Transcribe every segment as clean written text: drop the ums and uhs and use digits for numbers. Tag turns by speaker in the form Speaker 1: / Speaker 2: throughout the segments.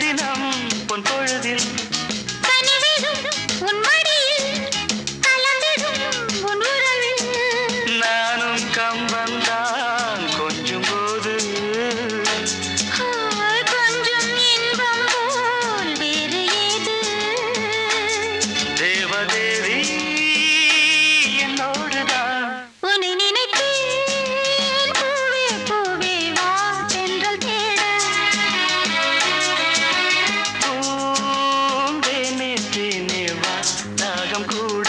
Speaker 1: தினம் பொன் பொழுதில்
Speaker 2: கனிவிடும் உன் மடியில் கலந்திடும் உன் உறவில்
Speaker 1: நானும் கம்பந்தான் கொஞ்சும் போது
Speaker 2: கொஞ்சம் இன்பம் போல் வேறு ஏது
Speaker 1: தேவதேவி என்னோடுதான்
Speaker 2: உன்னை நினைத்தேன் பூவே பூவே வா தென்றல் தேட
Speaker 1: பூந்தேனே தேனே வா தாகம் கூட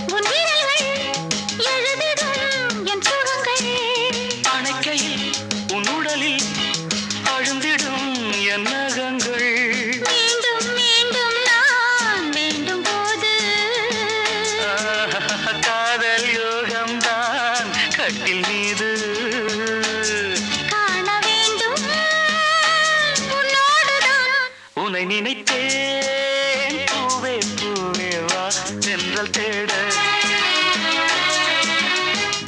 Speaker 2: உன் விரல்கள் எழுதிடும் என் சுகங்கள்
Speaker 1: அணைக்கையில் உன் உடலில் அழுந்திடும் என் நகங்கள்
Speaker 2: மீண்டும் மீண்டும் நான் வேண்டும் போது
Speaker 1: காதல் யோகம்தான் கட்டில் மீது
Speaker 2: காண வேண்டும் உன்னோடுதான்
Speaker 1: உன்னை நினைத்தேன் பூவே பூவே வா தென்றல் தேட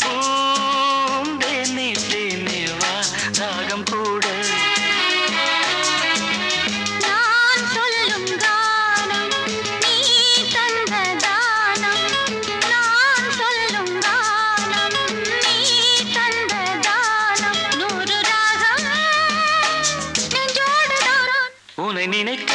Speaker 1: பூந்தேனே தேனே வா ராகம் கூட
Speaker 2: நான் சொல்லும் கானம் நீ தந்த தானம் நான் சொல்லும் கானம் நீ தந்த தானம் நூறு ராகம் நெஞ்சோடுதான்
Speaker 1: உன்னை நினைக்க